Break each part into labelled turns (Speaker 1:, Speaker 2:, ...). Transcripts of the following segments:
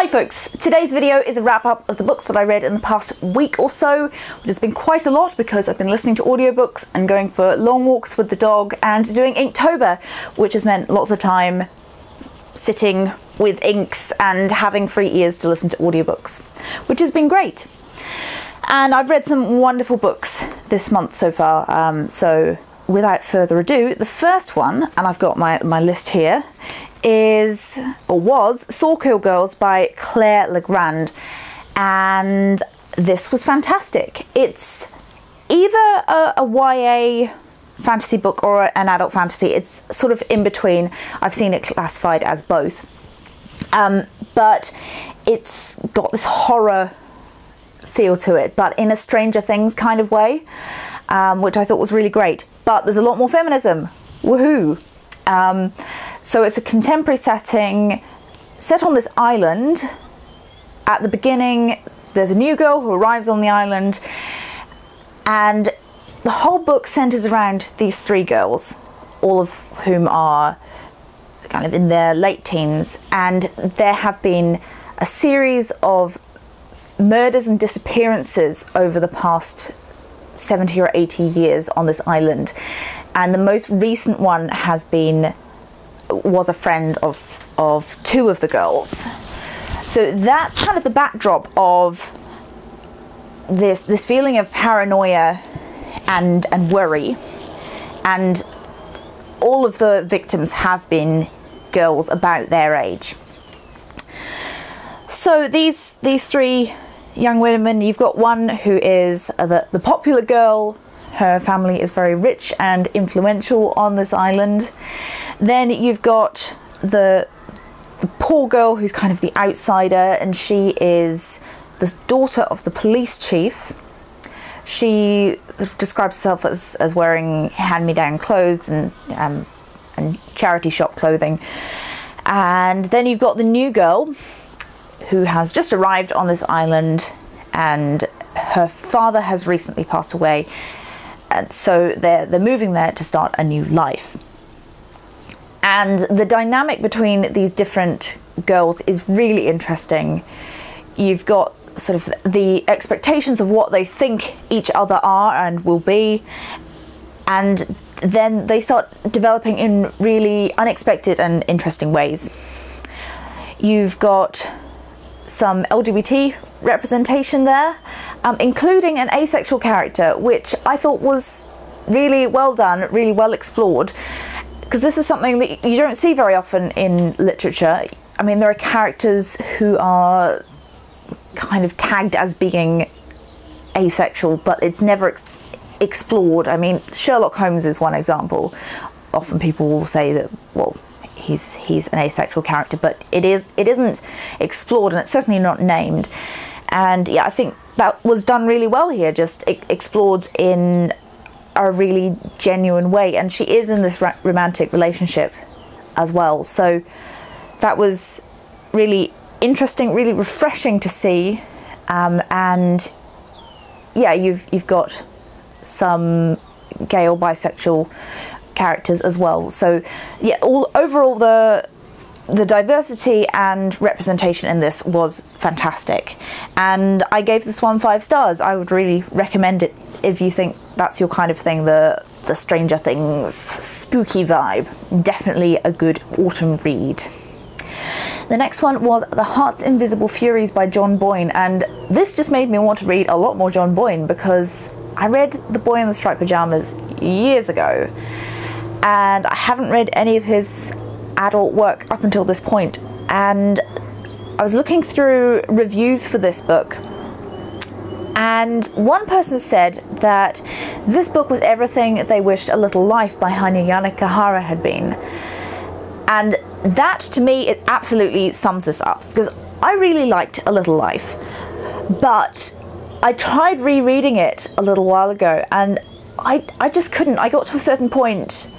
Speaker 1: folks, today's video is a wrap up of the books that I read in the past week or so, which has been quite a lot because I've been listening to audiobooks and going for long walks with the dog and doing Inktober, which has meant lots of time sitting with inks and having free ears to listen to audiobooks, which has been great. And I've read some wonderful books this month so far, so without further ado, the first one, and I've got my list here, is, or was, Sawkill Girls by Claire Legrand, and this was fantastic. It's either a YA fantasy book or an adult fantasy. It's sort of in between. I've seen it classified as both, but it's got this horror feel to it, but in a Stranger Things kind of way, which I thought was really great. But there's a lot more feminism. Woohoo! So it's a contemporary setting set on this island. At the beginning, there's a new girl who arrives on the island, and the whole book centers around these three girls, all of whom are kind of in their late teens, and there have been a series of murders and disappearances over the past 70 or 80 years on this island, and the most recent one was a friend of two of the girls. So that's kind of the backdrop of this feeling of paranoia and worry, and all of the victims have been girls about their age. So these three young women, you've got one who is the popular girl. Her family is very rich and influential on this island. Then you've got the poor girl who's kind of the outsider, and she is the daughter of the police chief. She describes herself as wearing hand-me-down clothes and charity shop clothing. And then you've got the new girl who has just arrived on this island, and her father has recently passed away, and so they're moving there to start a new life. And the dynamic between these different girls is really interesting. You've got sort of the expectations of what they think each other are and will be, and then they start developing in really unexpected and interesting ways. You've got some LGBT representation there, including an asexual character, which I thought was really well done, really well explored, because this is something that you don't see very often in literature. I mean, there are characters who are kind of tagged as being asexual, but it's never explored. I mean, Sherlock Holmes is one example. Often people will say that, well, he's an asexual character, but it isn't explored, and it's certainly not named. And yeah, I think that was done really well here, just explored in a really genuine way. And she is in this romantic relationship as well, so that was really interesting, really refreshing to see. And yeah, you've got some gay or bisexual characters as well. So yeah, overall the diversity and representation in this was fantastic, and I gave this one 5 stars. I would really recommend it if you think that's your kind of thing, the Stranger Things spooky vibe. Definitely a good autumn read. The next one was The Heart's Invisible Furies by John Boyne, and this just made me want to read a lot more John Boyne, because I read The Boy in the Striped Pyjamas years ago, and I haven't read any of his adult work up until this point. And I was looking through reviews for this book, and one person said that this book was everything they wished A Little Life by Hanya Yanagihara had been. And that, to me, it absolutely sums this up, because I really liked A Little Life, but I tried rereading it a little while ago, and I just couldn't. I got to a certain point,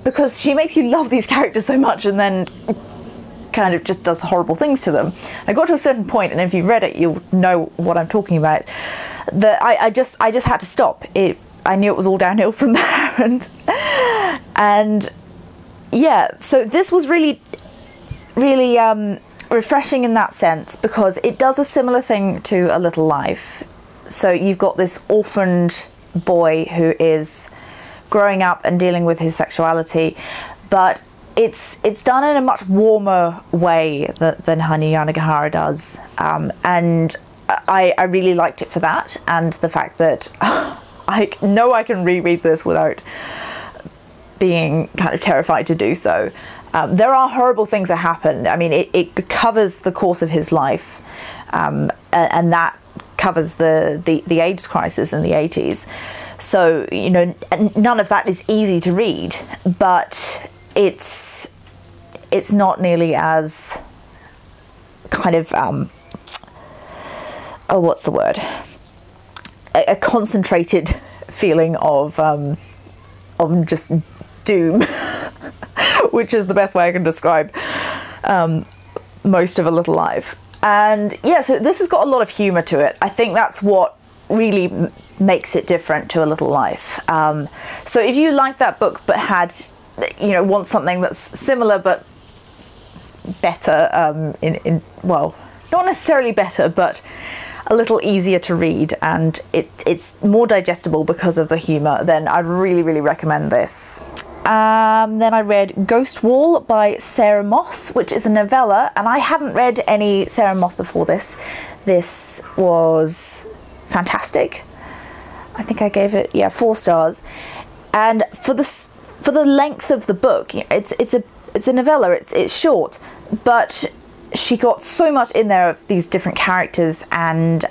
Speaker 1: because she makes you love these characters so much and then kind of just does horrible things to them. I got to a certain point, and if you've read it, you'll know what I'm talking about, that I just had to stop. I knew it was all downhill from there, and yeah, so this was really refreshing in that sense because it does a similar thing to A Little Life. So you've got this orphaned boy who is growing up and dealing with his sexuality, but it's done in a much warmer way than Hani Yanagihara does, and I really liked it for that, and the fact that I know I can reread this without being kind of terrified to do so. There are horrible things that happen. I mean, it covers the course of his life, and that covers the AIDS crisis in the 80s. So, you know, none of that is easy to read, but it's not nearly as kind of what's the word? A concentrated feeling of just doom, which is the best way I can describe most of A Little Life. And yeah, so this has got a lot of humour to it. I think that's what really makes it different to A Little Life. So if you like that book but had, you know, want something that's similar but better, well, not necessarily better, but a little easier to read, and it's more digestible because of the humour, then I'd really, really recommend this. Then I read Ghost Wall by Sarah Moss, which is a novella, and I hadn't read any Sarah Moss before this. This was fantastic. I think I gave it 4 stars. And for the length of the book, it's a novella. It's short, but she got so much in there of these different characters, and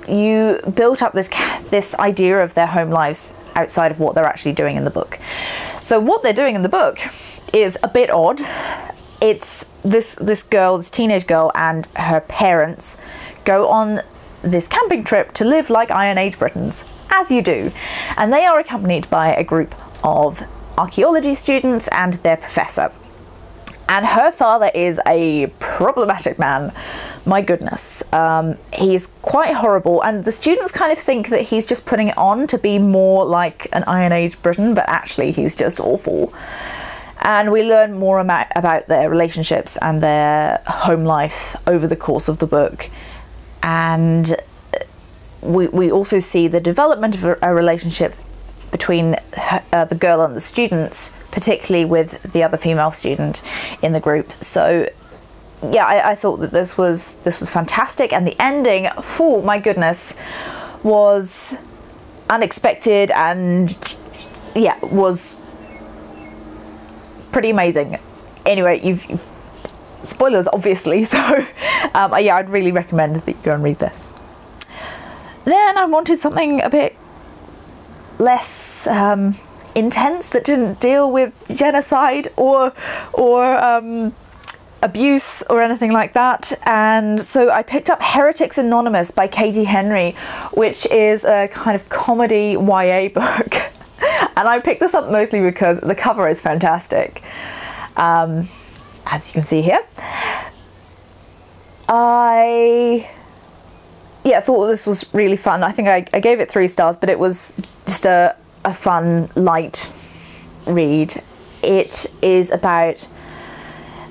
Speaker 1: you built up this idea of their home lives outside of what they're actually doing in the book. So what they're doing in the book is a bit odd. It's this girl, this teenage girl, and her parents go on this camping trip to live like Iron Age Britons, as you do. And they are accompanied by a group of archaeology students and their professor. And her father is a problematic man. My goodness. He's quite horrible, and the students kind of think that he's just putting it on to be more like an Iron Age Briton, but actually he's just awful. And we learn more about their relationships and their home life over the course of the book. And we also see the development of a relationship between the girl and the students, particularly with the other female student in the group. So yeah, I thought that this was fantastic, and the ending, oh my goodness, was unexpected, and yeah, was pretty amazing. Anyway, you've spoilers obviously, so yeah, I'd really recommend that you go and read this. Then I wanted something a bit less intense, that didn't deal with genocide or abuse or anything like that, and so I picked up Heretics Anonymous by Katie Henry, which is a kind of comedy YA book. And I picked this up mostly because the cover is fantastic, as you can see here. I thought this was really fun. I think I gave it 3 stars, but it was just a fun, light read. It is about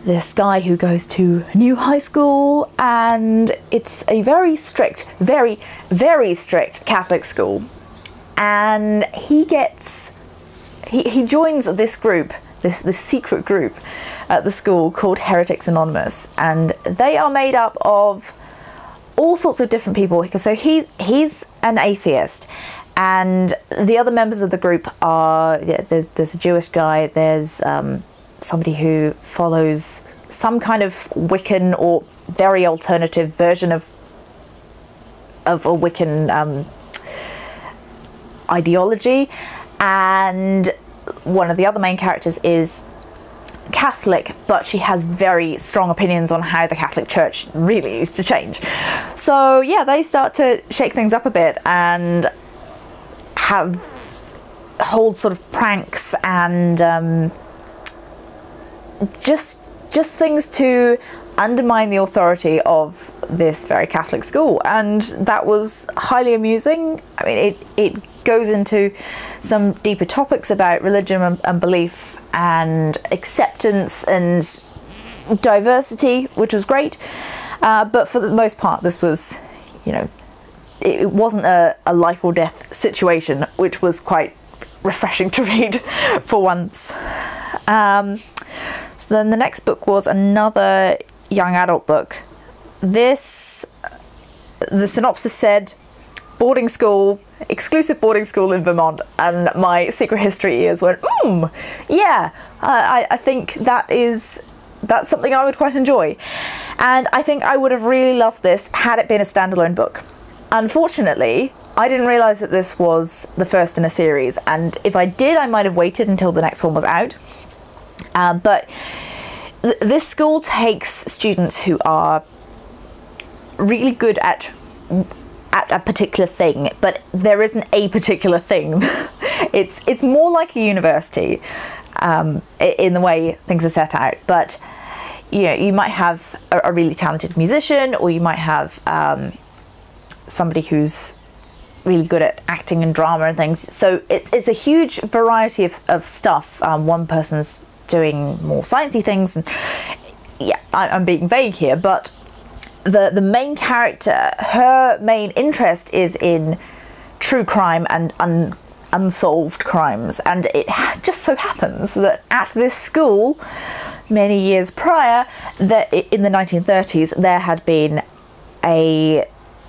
Speaker 1: this guy who goes to a new high school, and it's a very strict, very, very strict Catholic school. And he joins this group, this secret group at the school called Heretics Anonymous, and they are made up of all sorts of different people. So he's an atheist, and the other members of the group are, there's a Jewish guy, there's somebody who follows some kind of Wiccan or very alternative version of a Wiccan ideology, and one of the other main characters is Catholic, but she has very strong opinions on how the Catholic Church really needs to change. So yeah, they start to shake things up a bit and hold sort of pranks and just things to undermine the authority of this very Catholic school, and that was highly amusing. I mean, it goes into some deeper topics about religion and belief and acceptance and diversity, which was great. But for the most part, this was, you know, it wasn't a life or death situation, which was quite refreshing to read for once. So then the next book was another young adult book. This, the synopsis said, boarding school, exclusive boarding school in Vermont, and my secret history ears went, yeah, I think that's something I would quite enjoy. And I think I would have really loved this had it been a standalone book. Unfortunately, I didn't realise that this was the first in a series, and if I did, I might have waited until the next one was out. But this school takes students who are really good at a particular thing, but there isn't a particular thing. It's more like a university in the way things are set out. But you know, you might have a really talented musician, or you might have somebody who's really good at acting and drama and things. So it's a huge variety of stuff. One person's doing more sciencey things, and yeah, I'm being vague here, but the main character, her main interest is in true crime and unsolved crimes, and it just so happens that at this school many years prior, that in the 1930s, there had been a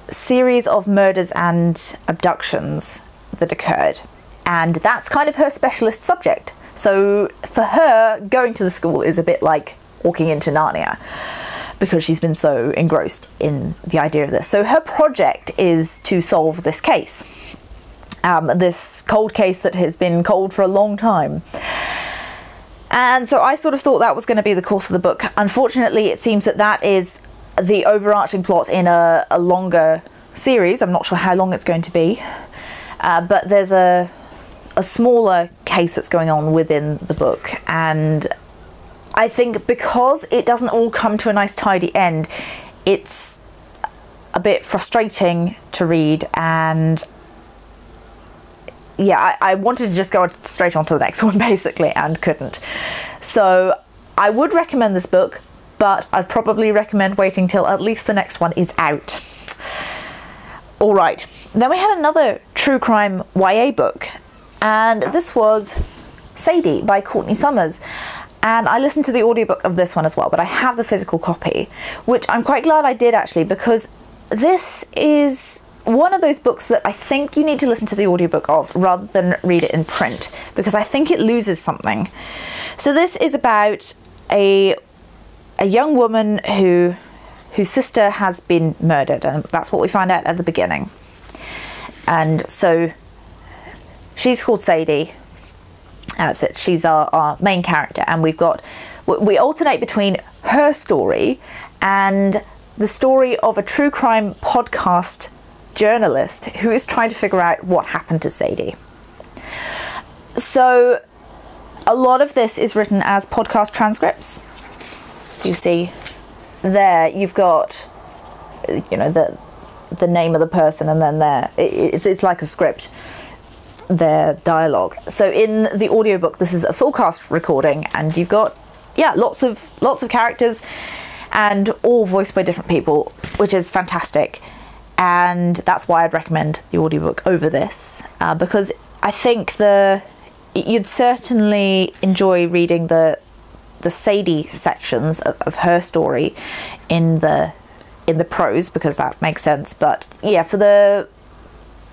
Speaker 1: series of murders and abductions that occurred, and that's kind of her specialist subject. So for her, going to the school is a bit like walking into Narnia, because she's been so engrossed in the idea of this. So her project is to solve this case, this cold case that has been cold for a long time. And so I sort of thought that was going to be the course of the book. Unfortunately, it seems that is the overarching plot in a longer series. I'm not sure how long it's going to be, but there's a smaller case that's going on within the book, and I think because it doesn't all come to a nice tidy end, it's a bit frustrating to read, and yeah, I wanted to just go straight on to the next one basically, and couldn't. So I would recommend this book, but I'd probably recommend waiting till at least the next one is out. Alright, then we had another true crime YA book, and this was Sadie by Courtney Summers. And I listened to the audiobook of this one as well, but I have the physical copy, which I'm quite glad I did actually, because this is one of those books that I think you need to listen to the audiobook of rather than read it in print, because I think it loses something. So this is about a young woman whose sister has been murdered, and that's what we find out at the beginning. And so she's called Sadie. That's it. She's our main character, and we alternate between her story and the story of a true crime podcast journalist who is trying to figure out what happened to Sadie. So a lot of this is written as podcast transcripts. So you see there, you've got, you know, the name of the person, and then it's like a script, their dialogue. So in the audiobook, this is a full cast recording, and you've got, yeah, lots of characters, and all voiced by different people, which is fantastic. And that's why I'd recommend the audiobook over this, because I think you'd certainly enjoy reading the Sadie sections of her story in the prose, because that makes sense. But yeah, for the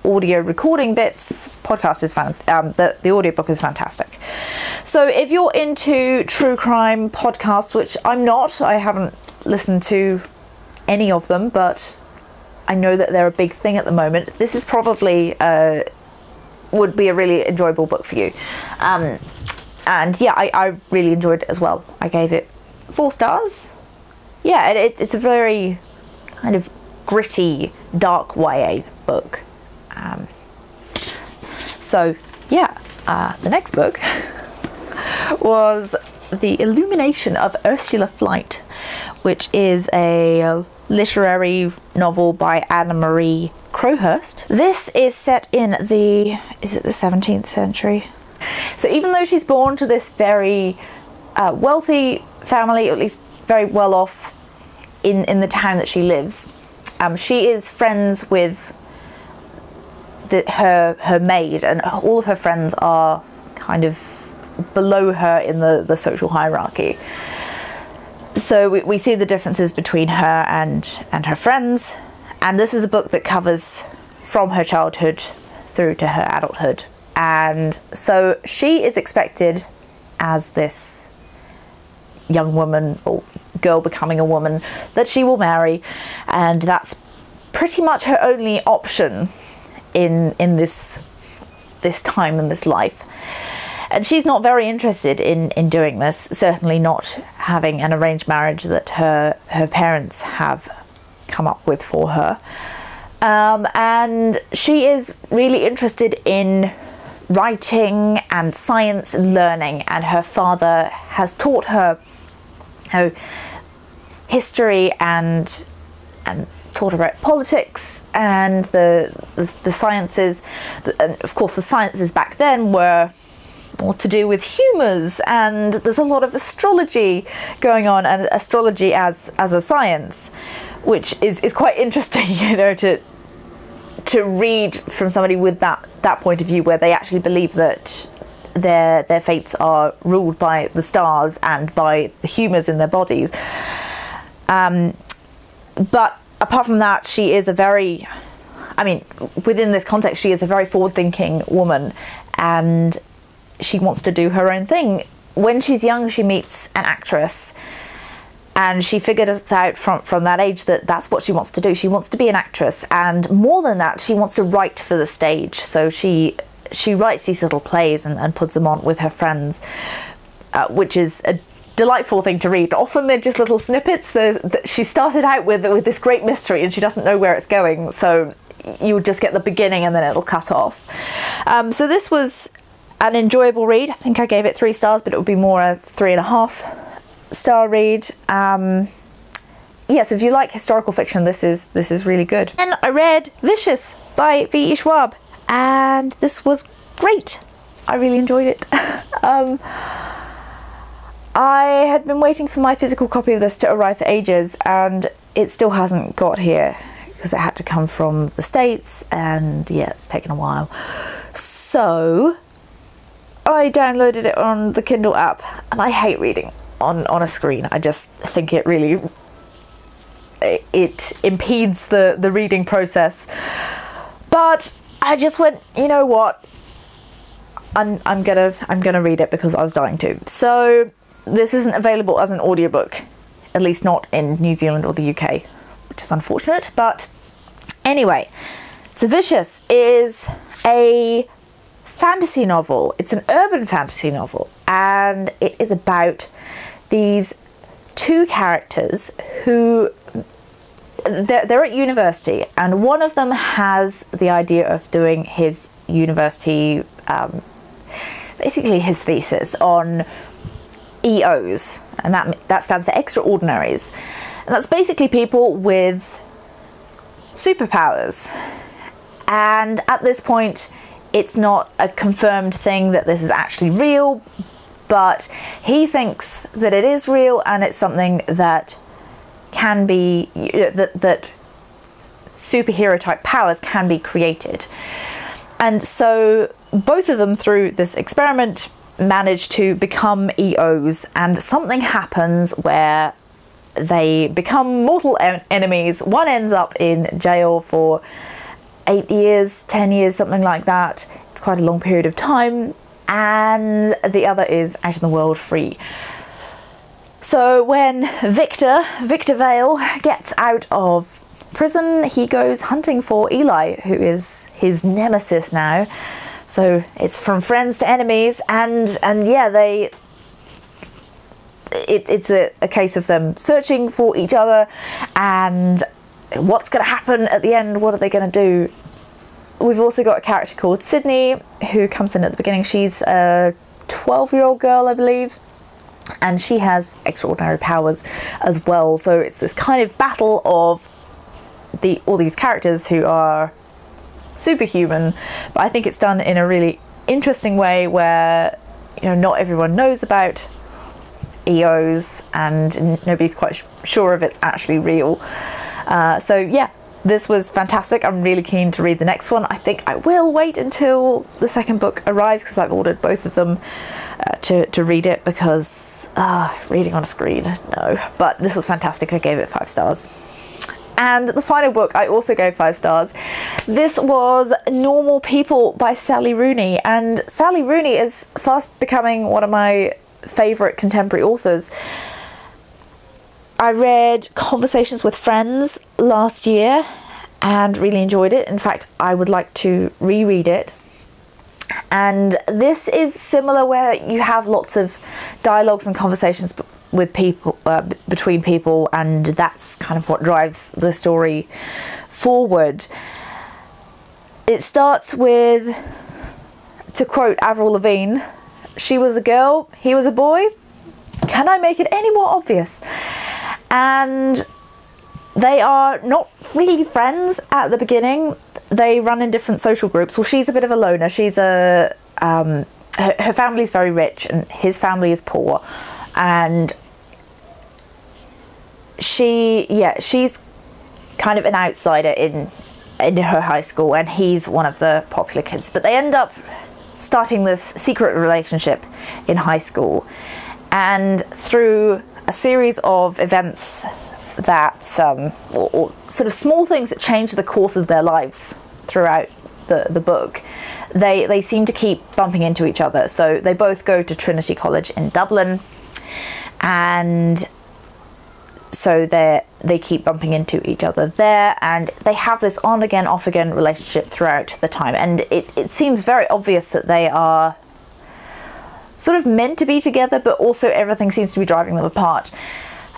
Speaker 1: audio recording bits, podcast is the audiobook is fantastic. So if you're into true crime podcasts, which I'm not, I haven't listened to any of them, but I know that they're a big thing at the moment, this is probably would be a really enjoyable book for you. And yeah, I really enjoyed it as well. I gave it 4 stars. Yeah, it's a very kind of gritty, dark YA book. So yeah, the next book was The Illumination of Ursula Flight, which is a literary novel by Anna Marie Crowhurst. This is set in is it the 17th century? So even though she's born to this very wealthy family, or at least very well off in the town that she lives. She is friends with her maid, and all of her friends are kind of below her in the social hierarchy. So we see the differences between her and her friends, and this is a book that covers from her childhood through to her adulthood. And so she is expected, as this young woman or girl becoming a woman, that she will marry, and that's pretty much her only option in this time in this life. And she's not very interested in doing this, certainly not having an arranged marriage that her parents have come up with for her. And she is really interested in writing and science and learning, and her father has taught her history and taught her about politics and the sciences. And of course the sciences back then were more to do with humours, and there's a lot of astrology going on, and astrology as a science, which is quite interesting, you know, to read from somebody with that point of view, where they actually believe that their fates are ruled by the stars and by the humours in their bodies. But apart from that, she is a very, I mean, within this context, she is a very forward-thinking woman, and she wants to do her own thing. When she's young, she meets an actress, and she figured it out from that age that that's what she wants to do. She wants to be an actress, and more than that, she wants to write for the stage. So she writes these little plays and puts them on with her friends, which is a delightful thing to read. Often they're just little snippets. So she started out with this great mystery, and she doesn't know where it's going. So you just get the beginning, and then it'll cut off. So this was an enjoyable read. I think I gave it 3 stars, but it would be more a 3.5 star read. Yes, if you like historical fiction, this is really good. And I read Vicious by V.E. Schwab, and this was great. I really enjoyed it. I had been waiting for my physical copy of this to arrive for ages, and it still hasn't got here because it had to come from the States, and yeah, it's taken a while. So I downloaded it on the Kindle app, and I hate reading on a screen. I just think it really impedes the reading process. But I just went, you know what, I'm gonna read it because I was dying to. So this isn't available as an audiobook, at least not in New Zealand or the UK, which is unfortunate. But anyway, so Vicious is a fantasy novel. It's an urban fantasy novel, and it is about these 2 characters who they're at university, and one of them has the idea of doing his university, basically his thesis on EOs, and that stands for extraordinaries, and that's basically people with superpowers. And at this point, it's not a confirmed thing that this is actually real, but he thinks that it is real, and it's something that can be, that superhero type powers can be created. And so both of them, through this experiment, manage to become EOs, and something happens where they become mortal enemies. One ends up in jail for 8 years, 10 years, something like that. It's quite a long period of time, and the other is out in the world free. So when Victor Vale gets out of prison, he goes hunting for Eli, who is his nemesis now. So it's from friends to enemies, and yeah, it's a case of them searching for each other, and what's going to happen at the end, what are they going to do. We've also got a character called Sydney, who comes in at the beginning. She's a 12-year-old girl, I believe, and she has extraordinary powers as well. So it's this kind of battle of all these characters who are superhuman, but I think it's done in a really interesting way where, you know, not everyone knows about EOs, and nobody's quite sure if it's actually real. So yeah, this was fantastic. I'm really keen to read the next one. I think I will wait until the second book arrives because I've ordered both of them to read it, because reading on a screen, no. But this was fantastic. I gave it 5 stars. And the final book I also gave 5 stars. This was Normal People by Sally Rooney, and Sally Rooney is fast becoming one of my favourite contemporary authors. I read Conversations with Friends last year and really enjoyed it. In fact, I would like to reread it. And this is similar, where you have lots of dialogues and conversations with people, between people, and that's kind of what drives the story forward. It starts with, to quote Avril Lavigne, "She was a girl, he was a boy. Can I make it any more obvious?" And they are not really friends at the beginning. They run in different social groups. Well, she's a bit of a loner. She's her family's very rich and his family is poor, and she's kind of an outsider in her high school, and he's one of the popular kids. But they end up starting this secret relationship in high school, and through a series of events that or sort of small things that change the course of their lives throughout the book, they seem to keep bumping into each other. So they both go to Trinity College in Dublin, and so they keep bumping into each other there, and they have this on again off again relationship throughout the time, and it seems very obvious that they are sort of meant to be together, but also everything seems to be driving them apart.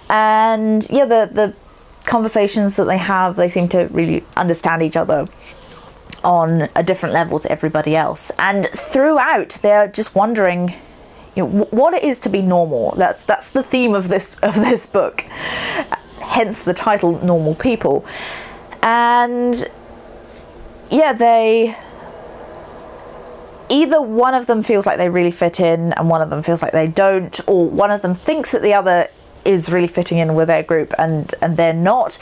Speaker 1: And yeah, the conversations that they have, they seem to really understand each other on a different level to everybody else. And throughout, they're just wondering, you know, what it is to be normal. That's the theme of this book, hence the title Normal People. And yeah, either one of them feels like they really fit in and one of them feels like they don't, or one of them thinks that the other is really fitting in with their group and they're not.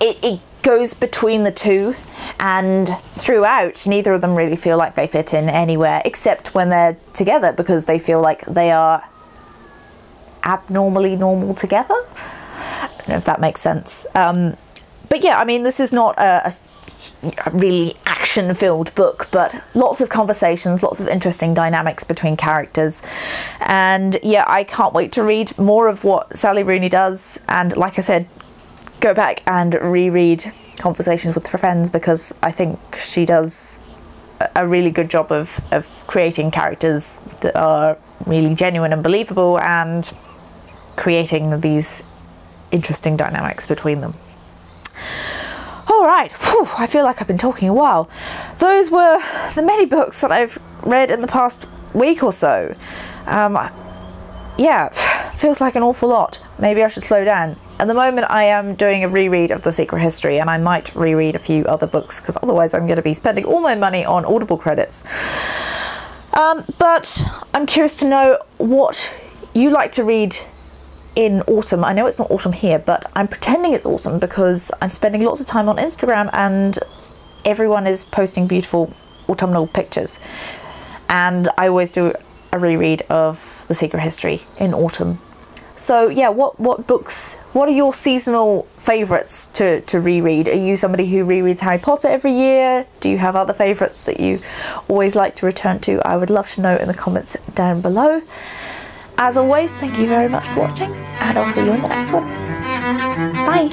Speaker 1: It goes between the two, and throughout neither of them really feel like they fit in anywhere except when they're together, because they feel like they are abnormally normal together. I don't know if that makes sense. But yeah, I mean, this is not a really action-filled book, but lots of conversations, lots of interesting dynamics between characters. And yeah, I can't wait to read more of what Sally Rooney does, and like I said, go back and reread Conversations with Friends, because I think she does a really good job of creating characters that are really genuine and believable, and creating these interesting dynamics between them. Alright, I feel like I've been talking a while. Those were the many books that I've read in the past week or so. Yeah, feels like an awful lot. Maybe I should slow down. At the moment I am doing a reread of The Secret History, and I might reread a few other books, because otherwise I'm going to be spending all my money on Audible credits. But I'm curious to know what you like to read in autumn. I know it's not autumn here, but I'm pretending it's autumn because I'm spending lots of time on Instagram and everyone is posting beautiful autumnal pictures. And I always do a reread of The Secret History in autumn. So yeah, what are your seasonal favourites to reread? Are you somebody who rereads Harry Potter every year? Do you have other favourites that you always like to return to? I would love to know in the comments down below. As always, thank you very much for watching, and I'll see you in the next one. Bye!